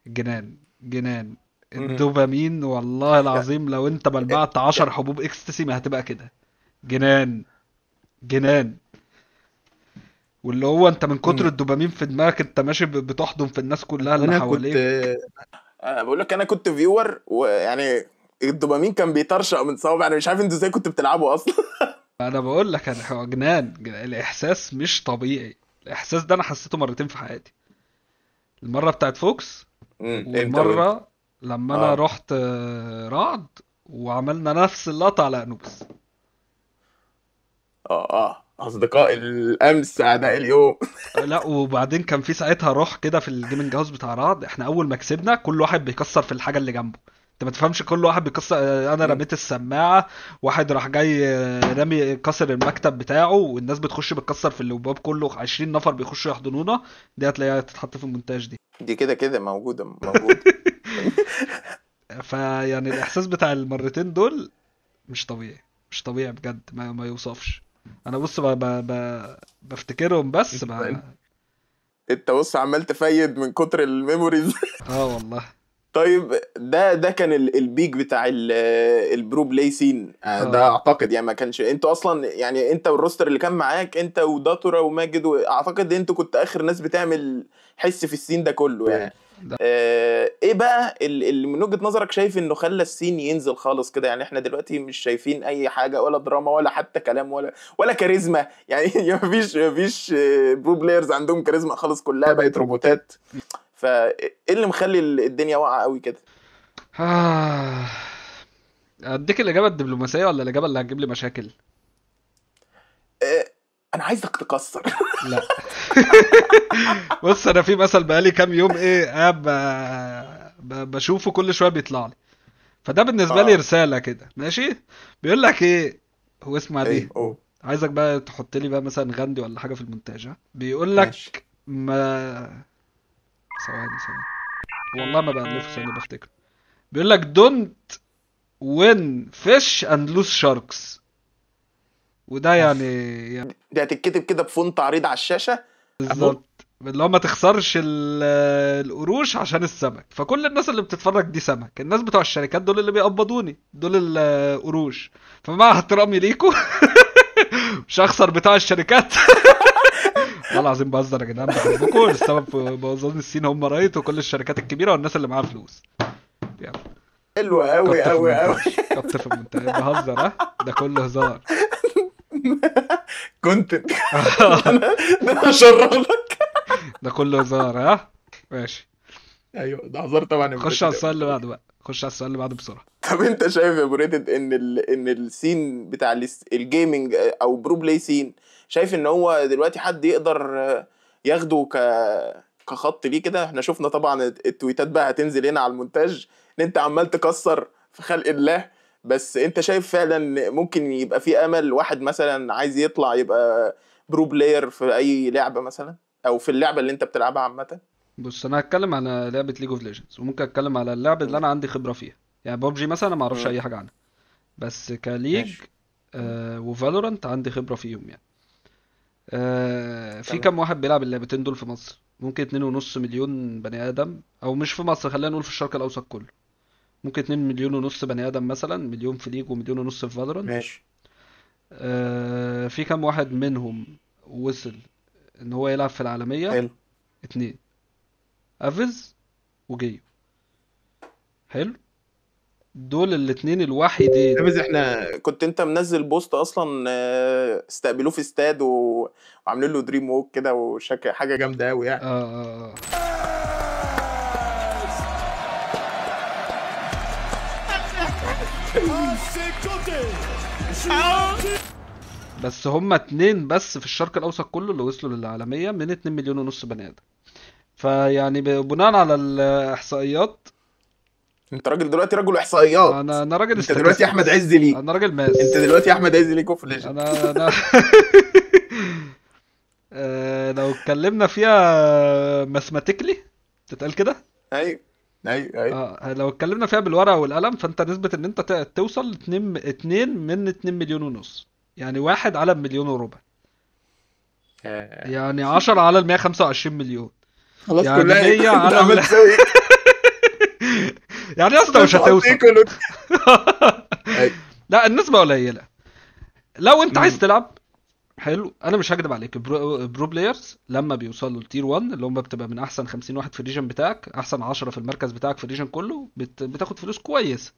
جنان جنان. الدوبامين والله العظيم لو انت بلبعت 10 حبوب اكستسي ما هتبقى كده. جنان جنان. واللي هو انت من كتر الدوبامين في دماغك انت ماشي بتحضن في الناس كلها اللي
انا كنت
حواليك.
بقول لك انا كنت فيور، ويعني الدوبامين كان بيطرشق من صوابعي. انا مش عارف انتوا ازاي كنتوا بتلعبوا اصلا.
انا بقول لك هو جنان. الاحساس مش طبيعي. الاحساس ده انا حسيته مرتين في حياتي، المره بتاعت فوكس
امتى وامتى؟
والمره لما انا رحت رعد وعملنا نفس اللقطه على انوبس.
اصدقاء الامس اعداء اليوم.
لا وبعدين كان في ساعتها روح كده في الجيمنج هاوس بتاع رعد. احنا اول ما كسبنا كل واحد بيكسر في الحاجه اللي جنبه. انت ما تفهمش، كل واحد بيكسر. انا رميت السماعه، واحد راح جاي رامي كسر المكتب بتاعه، والناس بتخش بتكسر في الباب كله. 20 نفر بيخشوا يحضنونا. دي هتلاقيها تتحط في المونتاج دي.
كده كده موجوده.
فيعني الاحساس بتاع المرتين دول مش طبيعي. مش طبيعي بجد، ما يوصفش. انا بص بفتكرهم بس
انت بص عمال تفيد من كتر الميموريز.
والله.
طيب ده كان البيك بتاع البرو بلاي سين ده اعتقد. يعني ما كانش انتوا اصلا، يعني انت والروستر اللي كان معاك انت وداتورا وماجد، واعتقد انتوا كنت اخر ناس بتعمل حس في السين ده كله يعني. ايه بقى اللي من وجهة نظرك شايف انه خلى السين ينزل خالص كده؟ يعني احنا دلوقتي مش شايفين اي حاجة، ولا دراما ولا حتى كلام ولا كاريزما. يعني مفيش برو بلايرز عندهم كاريزما خالص، كلها بقت روبوتات. فايه اللي مخلي الدنيا واقعة قوي كده؟
اديك الاجابه الدبلوماسيه ولا الاجابه اللي هتجيب لي مشاكل؟
انا عايزك تكسر.
لا. بص انا في مثل بقالي كام يوم قاعد بشوفه كل شويه بيطلع لي، فده بالنسبه لي رساله كده ماشي. بيقول لك ايه هو اسمها دي؟ عايزك بقى تحط لي بقى مثلا غاندي ولا حاجه في المونتاج. بيقول لك ما ثواني والله ما بألفه، ثاني بفتكر. بيقول لك don't win fish and lose sharks. وده يعني
دي هتتكتب كده بفونت عريض على الشاشة
بالظبط، اللي هو ما تخسرش القروش عشان السمك. فكل الناس اللي بتتفرج دي سمك، الناس بتوع الشركات دول اللي بيقبضوني دول القروش. فمع احترامي ليكوا مش هخسر بتاع الشركات. والله العظيم بهزر يا جدعان، بحبكم. السبب في بوظان السين هم رايت وكل الشركات الكبيره والناس اللي معاها فلوس. يلا
حلو قوي قوي قوي.
كتر في المونتاج. بهزر ده كله هزار.
كنت ده انا هشربك.
ده كله هزار. ماشي.
ايوه ده هزار طبعا.
خش على السؤال اللي بعده بقى. خش على السؤال اللي بعده بسرعه.
طب انت شايف يا ابو ريتد ان السين بتاع الجيمنج او برو بلاي سين، شايف ان هو دلوقتي حد يقدر ياخده كخط ليه كده؟ احنا شفنا طبعا التويتات بقى هتنزل هنا على المونتاج ان انت عمال تكسر في خلق الله، بس انت شايف فعلا ممكن يبقى في امل واحد مثلا عايز يطلع يبقى برو بلاير في اي لعبة مثلا، او في اللعبة اللي انت بتلعبها عامة؟
بص انا هتكلم على لعبه ليج اوف ليجندز، وممكن اتكلم على اللعبه اللي انا عندي خبره فيها. يعني ببجي مثلا انا ما اعرفش اي حاجه عنها، بس كليج وفالورانت عندي خبره فيهم يعني. في كام واحد بيلعب اللعبتين دول في مصر؟ ممكن 2.5 مليون بني ادم، او مش في مصر، خلينا نقول في الشرق الاوسط كله. ممكن 2 مليون ونص بني ادم مثلا، مليون في ليج ومليون ونص في فالورانت.
ماشي.
في كام واحد منهم وصل ان هو يلعب في العالمية؟
حلو.
2، افز وجيو. حلو، دول الاتنين الوحيدين.
بس احنا كنت انت منزل بوست اصلا استقبلوه في استاد وعاملين له دريم ووك كده وشكل حاجه جامده قوي يعني.
آه. بس هما 2 بس في الشرق الاوسط كله اللي وصلوا للعالمية من 2 مليون ونص بني ادم. فيعني بناء على الاحصائيات،
انت راجل دلوقتي رجل احصائيات.
انا راجل
انت دلوقتي احمد عز ليك.
انا راجل ماس.
انت دلوقتي احمد عز ليك اوف ليجند.
انا لو اتكلمنا فيها ماثماتيكلي تتقال كده.
ايوه ايوه.
لو اتكلمنا فيها بالورقة والقلم، فانت نسبة ان انت توصل 2 من 2 مليون ونص، يعني 1 على مليون وربع، يعني 10 على 125 مليون،
خلاص
يعني
كلها
100 على
عملت تسوي
يعني يا اسطى مش هتوصل.
كله. أيوة.
لا النسبة قليلة. لو انت عايز تلعب حلو، انا مش هكدب عليك، برو بلايرز لما بيوصلوا لتير 1 اللي هم بتبقى من احسن 50 واحد في الريجن بتاعك، احسن 10 في المركز بتاعك في الريجن كله، بتاخد فلوس كويس.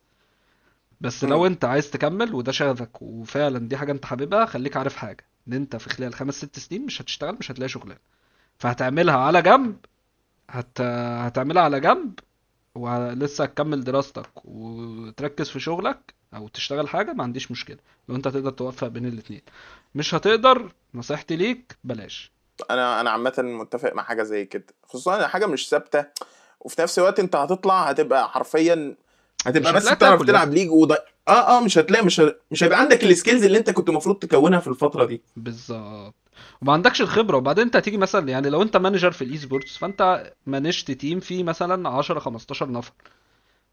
بس لو انت عايز تكمل وده شغفك وفعلا دي حاجة انت حاببها، خليك عارف حاجة، ان انت في خلال 5-6 سنين مش هتشتغل، مش هتلاقي شغلانة، فهتعملها على جنب. هتعملها على جنب ولسه هتكمل دراستك وتركز في شغلك او تشتغل حاجة، ما عنديش مشكلة لو انت هتقدر توفق بين الاتنين. مش هتقدر، نصيحتي ليك بلاش.
انا عامه متفق مع حاجه زي كده، خصوصا حاجه مش ثابته، وفي نفس الوقت انت هتطلع هتبقى حرفيا هتبقى
مش
بس
هتلاقي
بتعرف
تاكل
تلعب ليج مش هتلاقي مش هيبقى عندك السكيلز اللي انت كنت المفروض تكونها في الفتره دي.
بالظبط، وما عندكش الخبرة. وبعدين انت هتيجي مثلا، يعني لو انت مانجر في الاي سبورتس، فانت مانجت تيم فيه مثلا 10-15 نفر،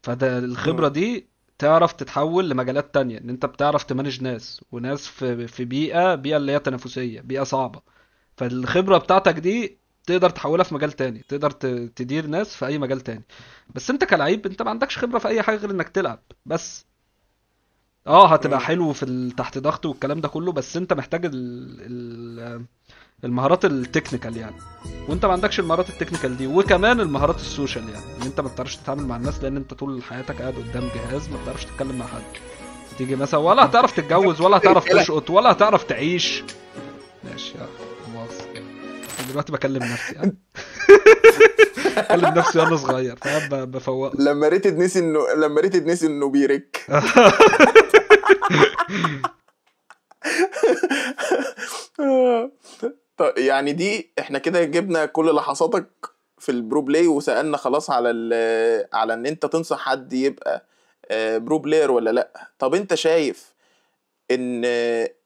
فده الخبرة دي تعرف تتحول لمجالات تانية، ان انت بتعرف تمانج ناس، وناس في بيئة اللي هي تنافسية، بيئة صعبة. فالخبرة بتاعتك دي تقدر تحولها في مجال تاني، تقدر تدير ناس في اي مجال تاني. بس انت كلعيب انت ما عندكش خبرة في اي حاجة غير انك تلعب بس. هتبقى حلو في تحت ضغط والكلام ده كله، بس انت محتاج المهارات التكنيكال يعني، وانت ما عندكش المهارات التكنيكال دي، وكمان المهارات السوشيال، يعني ان انت ما بتعرفش تتعامل مع الناس، لان انت طول حياتك قاعد قدام جهاز، ما بتعرفش تتكلم مع حد. تيجي مثلا ولا هتعرف تتجوز ولا هتعرف تشقط ولا هتعرف تعيش. ماشي مؤاخذة، دلوقتي بكلم نفسي بكلم نفسي وانا صغير، فاهم؟ بفوق.
لما ريتد نسي انه بيرك. طيب يعني دي احنا كده جبنا كل لحظاتك في البرو بلاي، وسألنا خلاص على ان انت تنصح حد يبقى برو بلاير ولا لا. طب انت شايف ان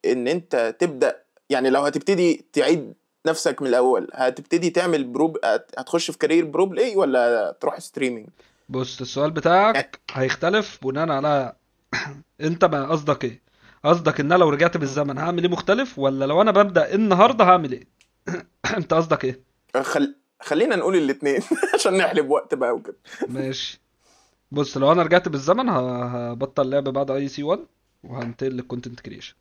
انت تبدأ، يعني لو هتبتدي تعيد نفسك من الاول، هتبتدي تعمل هتخش في كارير برو بلاي ولا تروح ستريمينج؟
بص السؤال بتاعك هيختلف بناء على انت بقى قصدك ايه. قصدك ان انا لو رجعت بالزمن هعمل ايه مختلف، ولا لو انا ببدأ النهارده هعمل ايه؟ انت قصدك ايه؟
خلينا نقول الاتنين عشان نحلب وقت بقى وكده.
ماشي. بص لو انا رجعت بالزمن هبطل لعب بعد اي سي 1 وهنتقل للكونتنت كريشن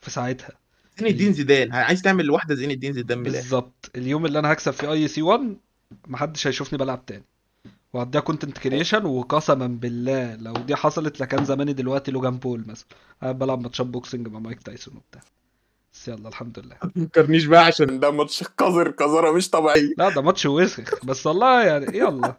في ساعتها.
زين الدين زيدان، عايز تعمل واحده زين الدين زيدان من الاخر.
بالظبط، اليوم اللي انا هكسب في اي سي 1 محدش هيشوفني بلعب تاني، وهديها كونتنت كريشن. وقسما بالله لو دي حصلت لكان زماني دلوقتي لوجان بول مثلا، بلعب ماتشات بوكسنج مع مايك تايسون وبتاع. بس يلا الحمد لله.
ما تفكرنيش بقى عشان ده ماتش قذرة مش طبيعي.
لا ده ماتش وسخ، بس والله يعني يلا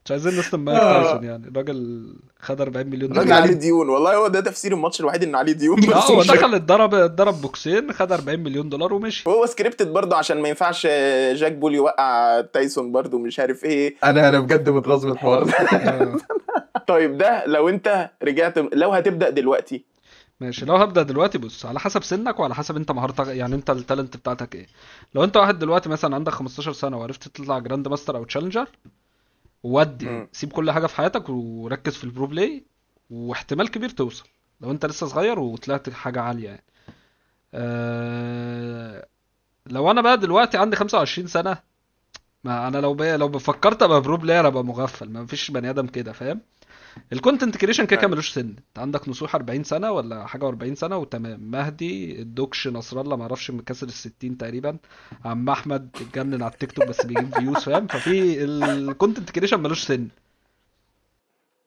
مش عايزين نسلم مايك تايسون، يعني الراجل خد 40 مليون
الراجل
دولار.
عليه ديون، والله هو ده تفسير الماتش الوحيد ان عليه ديون. بس
هو
مش
دخل اتضرب بوكسين، خد 40 مليون دولار ومشي.
هو سكريبتد برضه عشان ما ينفعش جاك بول يوقع تايسون برضه، مش عارف ايه. انا بجد متغاظ من الحوار ده. طيب ده لو انت رجعت، لو هتبدأ دلوقتي.
ماشي، لو هبدأ دلوقتي بص على حسب سنك وعلى حسب انت مهارتك، يعني انت التالنت بتاعتك ايه. لو انت واحد دلوقتي مثلا عندك 15 سنة وعرفت تطلع جراند ماستر او تشالنجر، ودي سيب كل حاجة في حياتك وركز في البرو بلاي، واحتمال كبير توصل لو انت لسه صغير وطلعت حاجة عالية يعني. لو انا بقى دلوقتي عندي 25 سنة، ما انا لو فكرت ابقى برو بلاير ابقى مغفل، ما فيش بني ادم كده فاهم. الكونتنت كريشن كده
أيوة.
ملوش سن. انت عندك نصوح 40 سنه ولا حاجه و40 سنه وتمام. مهدي الدوكش نصر الله ما اعرفش مكسر ال60 تقريبا. عم احمد اتجنن على التيك توك بس بيجيب فيوز فاهم. ففي الكونتنت كريشن ملوش سن.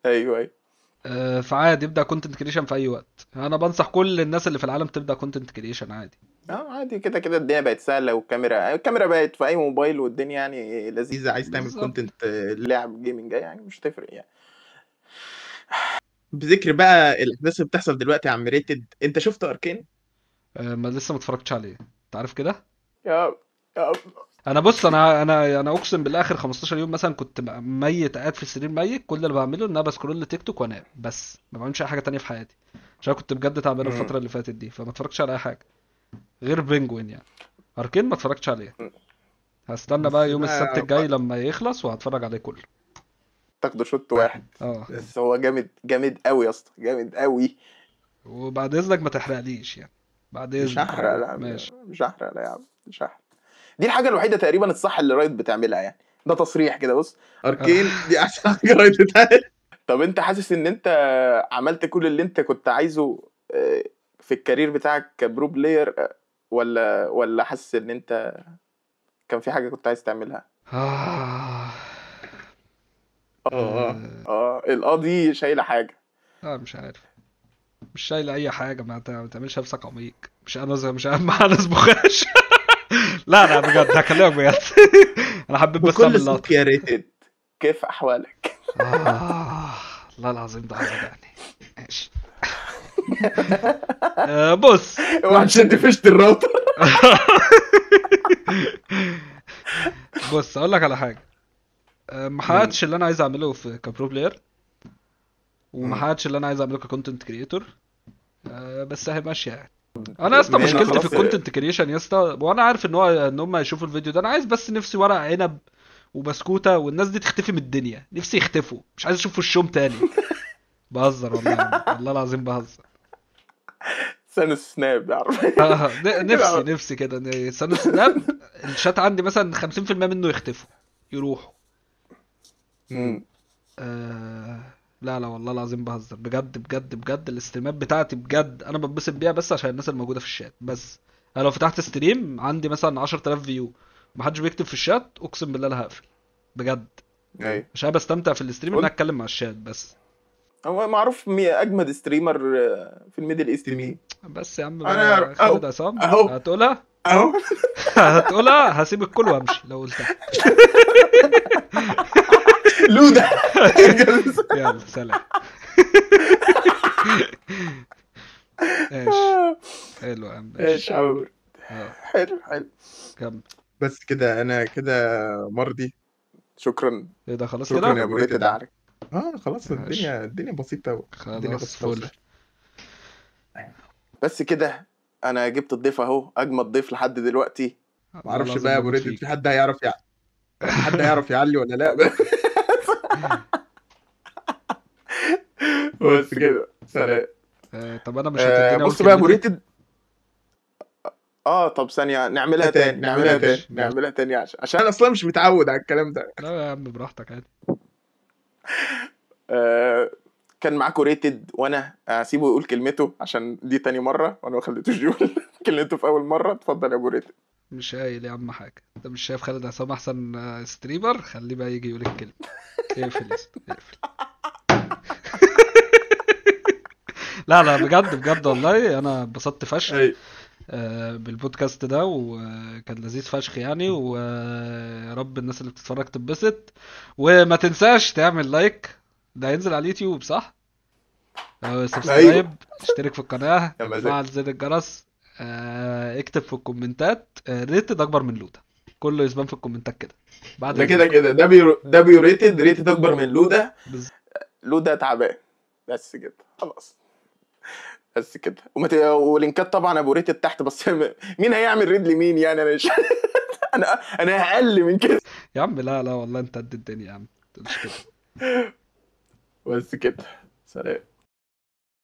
ايوه
فعادي يبدا كونتنت كريشن في اي وقت. انا بنصح كل الناس اللي في العالم تبدا كونتنت كريشن عادي.
عادي كده كده الدنيا بقت سهله، الكاميرا بقت في اي موبايل، والدنيا يعني لذيذه. عايز تعمل
بالظبط.
كونتنت لعب جيمنج يعني مش تفرق يعني. بذكر بقى الاحداث اللي بتحصل دلوقتي يا عم ريتد، انت شفت اركين؟
ما لسه ما اتفرجتش عليه. انت عارف كده.
يا يا
انا بص انا اقسم بالله اخر 15 يوم مثلا كنت ميت قاعد في السرير ميت. كل اللي بعمله ان انا بسكرول تيك توك وانام بس. ما بعملش اي حاجه تانية في حياتي عشان كنت بجد تعبان الفتره اللي فاتت دي. فما اتفرجتش على اي حاجه غير بينجوين يعني. اركين ما اتفرجتش عليه. هستنى
بس
بقى يوم السبت
بقى
الجاي لما يخلص وهتفرج عليه كله.
تاخده شوت واحد
اه
بس. هو جامد جامد قوي يا اسطى، جامد قوي.
وبعد اذنك ما تحرقليش يعني. بعد
مش
اذنك
هحرق، لا
ماشي.
مش هحرق، لا يا عم مش هحرق. دي الحاجه الوحيده تقريبا الصح اللي رايت بتعملها يعني. ده تصريح كده، بص اركين دي احسن حاجه رايت بتعمل. طب انت حاسس ان انت عملت كل اللي انت كنت عايزه في الكارير بتاعك كبرو بلاير، ولا حاسس ان انت كان في حاجه كنت عايز تعملها؟
آه.
القاضي شايله حاجه.
مش عارف. مش شايل اي حاجه. ما تعملش نفسك عميق. مش اهم حدث بخاش. لا لا بجد هكلمك بجد. انا حبيت بس
بكل
اعمل
صدق
لقطه.
يا ريتد، كيف احوالك؟
الله العظيم ده عظيم يعني. ماشي. بص
اوعى تشد فيشة الراوتر.
بص اقول لك على حاجه. ما حققتش اللي انا عايز اعمله في كبرو بلاير. وما حققتش اللي انا عايز اعمله ككونتنت كريتور. بس هي ماشيه يعني. انا يا اسطى
من هنا
مشكلتي في
خلاص.
الكونتنت كريشن يا اسطى. وانا عارف ان هم يشوفوا الفيديو ده. انا عايز بس نفسي ورق عنب وبسكوته والناس دي تختفي من الدنيا. نفسي يختفوا. مش عايز اشوف وشهم تاني. بهزر والله يا عم. والله العظيم بهزر.
سانوس سناب يعرف.
نفسي كده. سنة سناب الشات عندي مثلا 50% منه يختفوا يروحوا. لا لا والله العظيم بهزر بجد بجد بجد. الاستريمات بتاعتي بجد انا بتبسط بيها بس عشان الناس الموجوده في الشات بس. انا لو فتحت ستريم عندي مثلا 10,000 فيو ومحدش بيكتب في الشات اقسم بالله انا هقفل بجد.
ايوه
عشان أنا بستمتع في الاستريم ان انا اتكلم مع الشات بس.
هو معروف اجمد ستريمر في الميدل ايست مين؟
بس يا عم
انا
بقى خالد عصام
اهو
هتقولها.
اهو.
هتقولها هسيب الكل وامشي لو قلتها.
لودا.
يلا سلام. ماشي. حلو يا عم ماشي.
ايش عمر. حلو
كمل.
بس كده انا كده مرضي. شكرا
ايه ده خلاص
شكرا يا
كده.
ابو ريتد عليك. خلاص
ماشي.
الدنيا بسيطه أوي. الدنيا
خلاص
بسيطه
فل.
بس كده انا جبت الضيف اهو، اجمد ضيف لحد دلوقتي. معرفش بقى يا ابو ريتد في حد هيعرف يعلي ولا لا بقى. بس كده سلام.
طب انا مش هتديني اول
بص بقى يا ابو
كلمتي؟
ريتد. طب ثانيه نعملها تاني عشان انا اصلا مش متعود على الكلام ده.
لا يا عم براحتك عادي.
كان معاكم ريتد وانا هسيبه يقول كلمته عشان دي تاني مره وانا ما خليتوش يقول كلمته في اول مره. اتفضل يا ابو ريتد.
مش قايل يا عم حاجه. انت مش شايف خالد عصام احسن ستريمر؟ خليه بقى يجي يقول الكلمه. اقفل يا اسطى اقفل. لا لا بجد بجد والله انا اتبسطت فشخ بالبودكاست ده وكان لذيذ فشخ يعني. ويا رب الناس اللي بتتفرج تتبسط. وما تنساش تعمل لايك. ده هينزل على اليوتيوب صح؟ سبسكرايب. اشترك في القناة. فعل زر الجرس. اكتب في الكومنتات ريتد اكبر من لودا. كله يسبان في الكومنتات كده. بعد
ده كده ده ريتد اكبر من لودا. لودا تعبان. بس كده خلاص. بس كده ولينكات طبعا ابو ريتد تحت. بس مين هيعمل ريد لمين يعني؟ انا مش انا اقل من كده
يا عم. لا لا والله انت قد الدنيا يا عم. تقولش كده.
بس كده سلام.